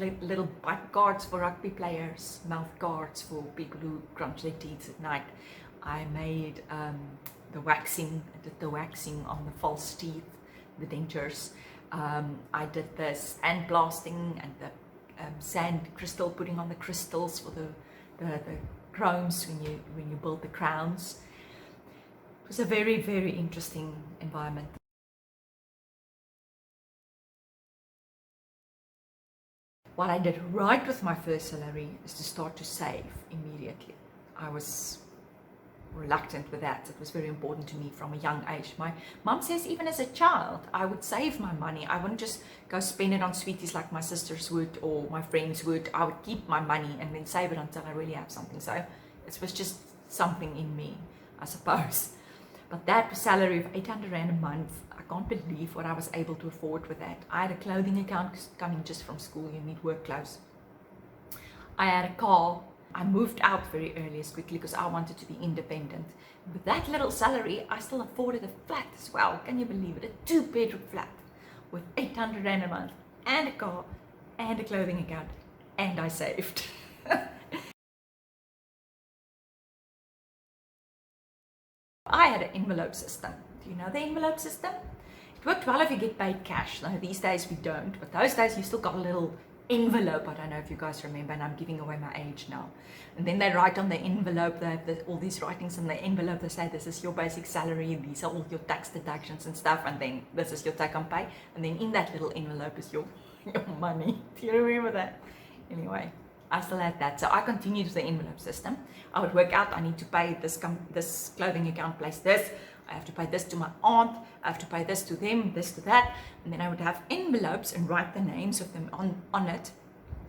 little bite guards for rugby players, mouth guards for people who crunch their teeth at night. I made the waxing, I did the waxing on the false teeth, the dentures. I did the sandblasting and the sand crystal, putting on the crystals for the chromes when you build the crowns. It was a very, very interesting environment. What I did right with my first salary is to start to save immediately. I was reluctant with that. It was very important to me from a young age. My mom says even as a child, I would save my money. I wouldn't just go spend it on sweeties like my sisters would or my friends would. I would keep my money and then save it until I really have something. So it was just something in me, I suppose. But that salary of 800 Rand a month, I can't believe what I was able to afford with that. I had a clothing account coming just from school. You need work clothes. I had a car. I moved out very early as quickly because I wanted to be independent. With that little salary, I still afforded a flat as well. Can you believe it? A 2-bedroom flat with 800 Rand a month and a car and a clothing account. And I saved. I had an envelope system. Do you know the envelope system? It worked well if you get paid cash. Now, these days we don't, but those days you still got a little envelope. I don't know if you guys remember, and I'm giving away my age now. And then they write on the envelope, they have all these writings on the envelope. They say this is your basic salary, these are all your tax deductions and stuff, and then this is your take home pay. And then in that little envelope is your money. Do you remember that? Anyway, I still had that. So I continued with the envelope system. I would work out, I need to pay this clothing account place this. I have to pay this to my aunt. I have to pay this to them, this to that. And then I would have envelopes and write the names of them on it.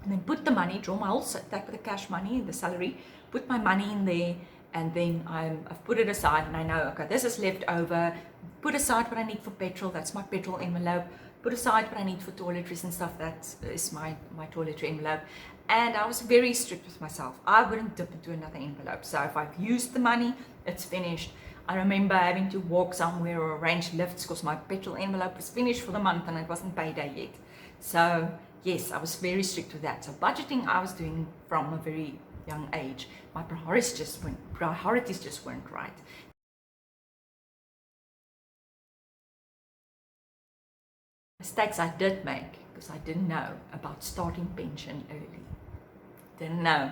And then put the money, draw my whole stack with the cash money, the salary, put my money in there. And then I've put it aside and I know, okay, this is left over. Put aside what I need for petrol. That's my petrol envelope. Put aside what I need for toiletries and stuff. That is my toiletry envelope. And I was very strict with myself. I wouldn't dip into another envelope. So if I've used the money, it's finished. I remember having to walk somewhere or arrange lifts because my petrol envelope was finished for the month and it wasn't payday yet. So yes, I was very strict with that. So budgeting I was doing from a very young age. My priorities just weren't right. Mistakes I did make because I didn't know about starting pension early. Didn't know.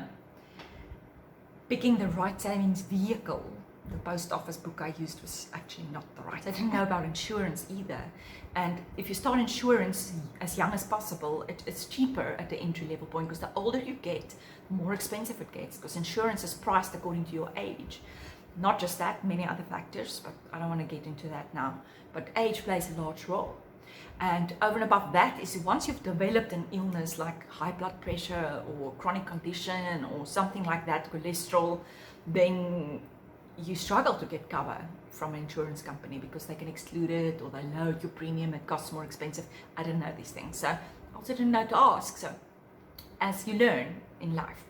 Picking the right savings vehicle. The post office book I used was actually not the right. I didn't know about insurance either. And if you start insurance as young as possible, it's cheaper at the entry level point because the older you get, the more expensive it gets because insurance is priced according to your age. Not just that, many other factors, but I don't want to get into that now. But age plays a large role. And over and above that is once you've developed an illness like high blood pressure or chronic condition or something like that, cholesterol, then you struggle to get cover from an insurance company because they can exclude it or they load your premium, it costs more expensive. I didn't know these things. So I also didn't know to ask. So as you learn in life,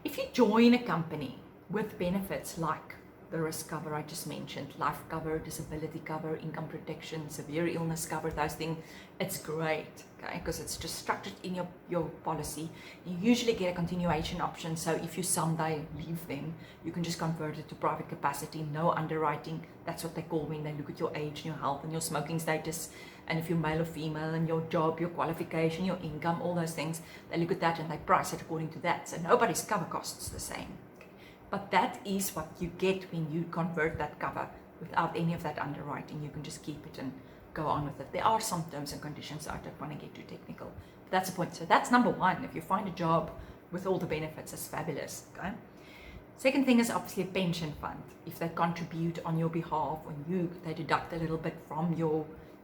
if you join a company with benefits like the risk cover I just mentioned, life cover, disability cover, income protection, severe illness cover, those things, it's great, okay, because it's just structured in your policy. You usually get a continuation option, so if you someday leave them, you can just convert it to private capacity, no underwriting. That's what they call when they look at your age, your health, and your smoking status, and if you're male or female, and your job, your qualification, your income, all those things. They look at that and they price it according to that, so nobody's cover costs the same. But that is what you get when you convert that cover without any of that underwriting. You can just keep it and go on with it. There are some terms and conditions. I don't want to get too technical. But that's the point. So that's number one. If you find a job with all the benefits, it's fabulous. Okay. Second thing is obviously a pension fund. If they contribute on your behalf, they deduct a little bit from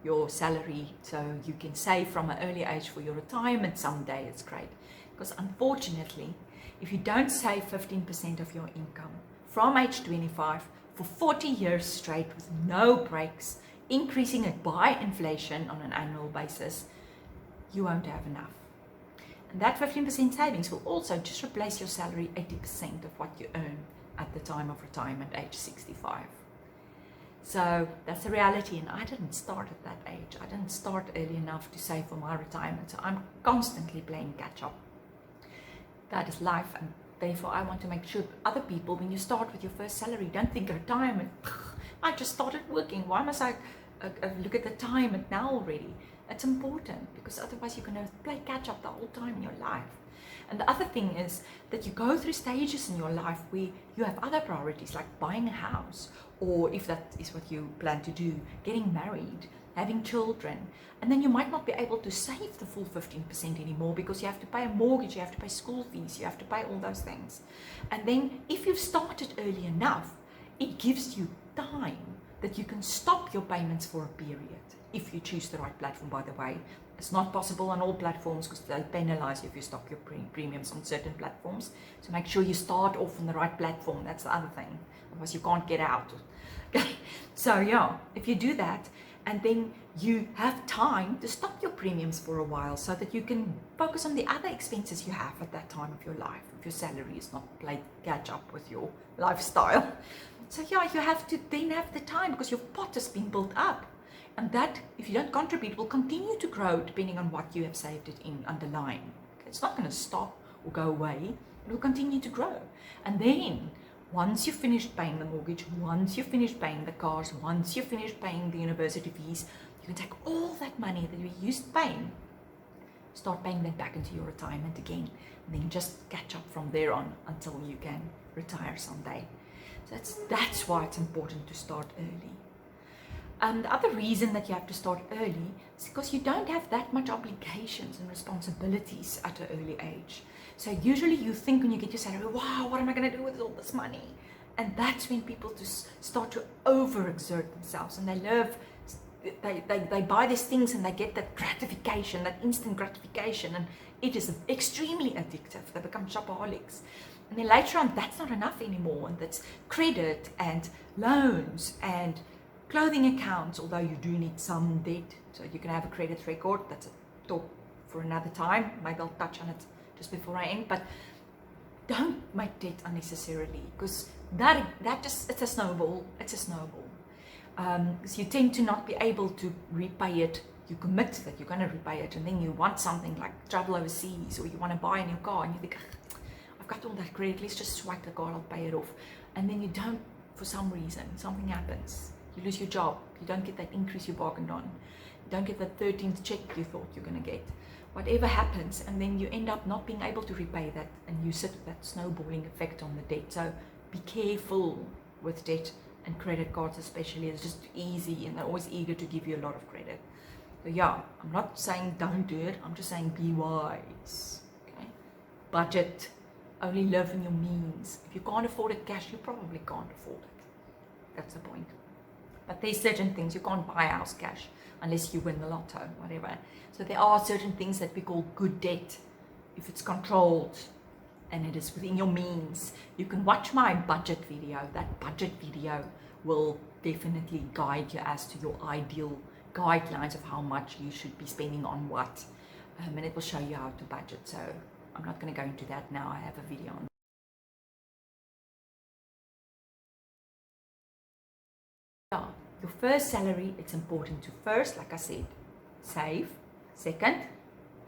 your salary, so you can save from an early age for your retirement someday. It's great. Because unfortunately, if you don't save 15% of your income from age 25 for 40 years straight with no breaks, increasing it by inflation on an annual basis, you won't have enough. And that 15% savings will also just replace your salary 80% of what you earn at the time of retirement, age 65. So that's the reality, and I didn't start at that age. I didn't start early enough to save for my retirement, so I'm constantly playing catch up. That is life, and therefore I want to make sure other people, when you start with your first salary, don't think retirement, I just started working, why must I look at the retirement now already? It's important, because otherwise you're going to play catch up the whole time in your life. And the other thing is that you go through stages in your life where you have other priorities, like buying a house, or if that is what you plan to do, getting married, having children. And then you might not be able to save the full 15% anymore, because you have to pay a mortgage, you have to pay school fees, you have to pay all those things. And then if you've started early enough, it gives you time that you can stop your payments for a period, if you choose the right platform, by the way. It's not possible on all platforms, because they penalize you if you stop your premiums on certain platforms. So make sure you start off on the right platform. That's the other thing. Otherwise you can't get out. Okay. So yeah, if you do that, and then you have time to stop your premiums for a while, so that you can focus on the other expenses you have at that time of your life, if your salary is not played catch up with your lifestyle. So yeah, you have to then have the time, because your pot has been built up. And that, if you don't contribute, will continue to grow depending on what you have saved it in underlying. It's not going to stop or go away. It will continue to grow. And then, once you've finished paying the mortgage, once you've finished paying the cars, once you've finished paying the university fees, you can take all that money that you used paying, start paying that back into your retirement again, and then just catch up from there on until you can retire someday. So that's why it's important to start early. The other reason that you have to start early is because you don't have that much obligations and responsibilities at an early age. So usually you think when you get your salary, wow, what am I going to do with all this money? And that's when people just start to overexert themselves, and they buy these things and they get that gratification, that instant gratification, and it is extremely addictive. They become shopaholics. And then later on, that's not enough anymore, and that's credit and loans and clothing accounts, although you do need some debt, so you can have a credit record. That's a talk for another time. Maybe I'll touch on it just before I end. But don't make debt unnecessarily, because it's a snowball. It's a snowball. Because you tend to not be able to repay it. You commit that you're going to repay it, and then you want something like travel overseas, or you want to buy a new car, and you think, I've got all that credit, let's just swipe the card, I'll pay it off. And then you don't, for some reason, something happens. You lose your job, you don't get that increase you bargained on, you don't get that 13th check you thought you're going to get. Whatever happens, and then you end up not being able to repay that, and you sit with that snowballing effect on the debt. So be careful with debt, and credit cards especially. It's just easy, and they're always eager to give you a lot of credit. So yeah, I'm not saying don't do it, I'm just saying be wise. Okay? Budget, only live in your means. If you can't afford it cash, you probably can't afford it. That's the point. But there's certain things you can't buy a house cash unless you win the lotto, whatever. So there are certain things that we call good debt, if it's controlled and it is within your means. You can watch my budget video. That budget video will definitely guide you as to your ideal guidelines of how much you should be spending on what, and it will show you how to budget. So I'm not going to go into that now. I have a video on that. Your first salary, it's important to first, like I said, save. Second,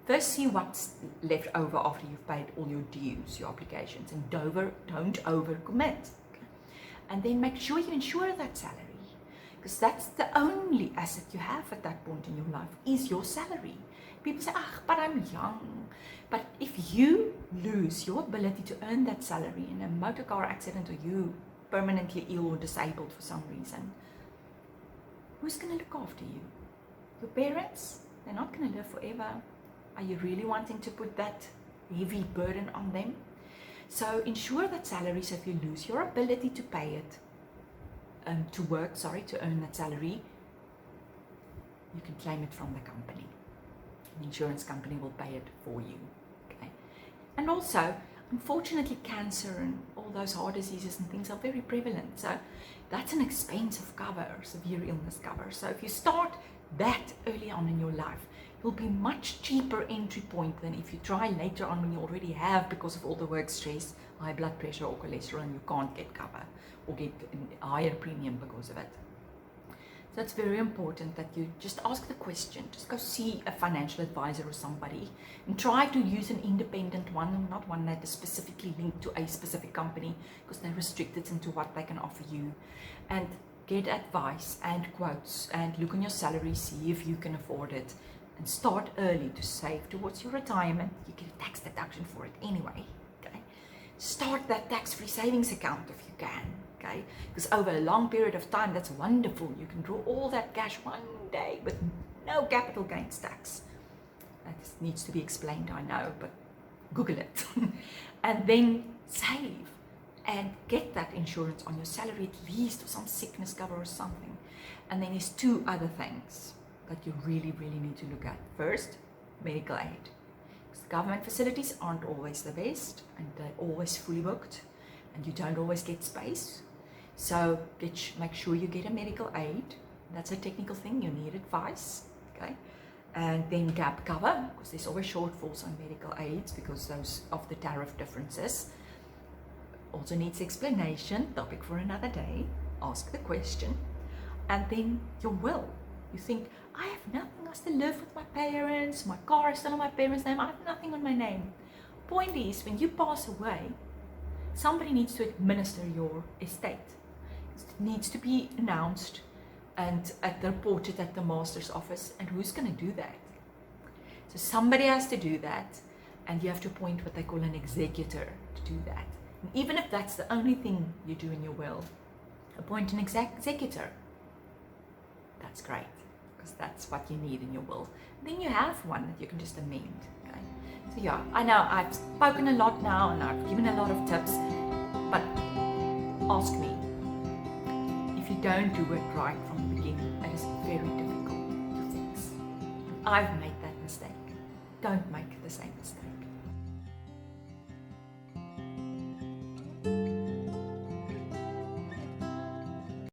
first see what's left over after you've paid all your dues, your obligations, and don't overcommit. Okay? And then make sure you insure that salary, because that's the only asset you have at that point in your life, is your salary. People say, but I'm young. But if you lose your ability to earn that salary in a motor car accident, or you permanently ill or disabled for some reason, who's going to look after you? Your parents? They're not going to live forever. Are you really wanting to put that heavy burden on them? So insure that salary, so if you lose your ability to pay it, to earn that salary, you can claim it from the company. The insurance company will pay it for you. Okay? And also, unfortunately, cancer and all those heart diseases and things are very prevalent. So that's an expensive cover, severe illness cover. So if you start that early on in your life, it will be much cheaper entry point than if you try later on when you already have, because of all the work stress, high blood pressure or cholesterol, and you can't get cover or get a higher premium because of it. So it's very important that you just ask the question, just go see a financial advisor or somebody and try to use an independent one, not one that is specifically linked to a specific company, because they're restricted into what they can offer you. And get advice and quotes and look on your salary, see if you can afford it, and start early to save towards your retirement. You get a tax deduction for it anyway. Okay, start that tax-free savings account if you can. Okay, because over a long period of time, that's wonderful. You can draw all that cash one day with no capital gains tax. That needs to be explained, I know, but Google it. And then save and get that insurance on your salary at least, or some sickness cover or something. And then there's two other things that you really, really need to look at. First, medical aid. Because government facilities aren't always the best, and they're always fully booked, and you don't always get space. So make sure you get a medical aid. That's a technical thing, you need advice. Okay, and then gap cover, because there's always shortfalls on medical aids because those of the tariff differences. Also needs explanation, topic for another day. Ask the question. And then your will. You think, I have nothing, I still live with my parents, my car is still on my parents' name, I have nothing on my name. Point is, when you pass away, somebody needs to administer your estate. It needs to be announced and reported at the master's office. And who's going to do that? So somebody has to do that, and you have to appoint what they call an executor to do that. And even if that's the only thing you do in your will, appoint an executor. That's great, because that's what you need in your will. And then you have one that you can just amend. Okay? So yeah, I know I've spoken a lot now and I've given a lot of tips, but ask me. If you don't do it right from the beginning, it is very difficult to fix. I've made that mistake. Don't make the same mistake.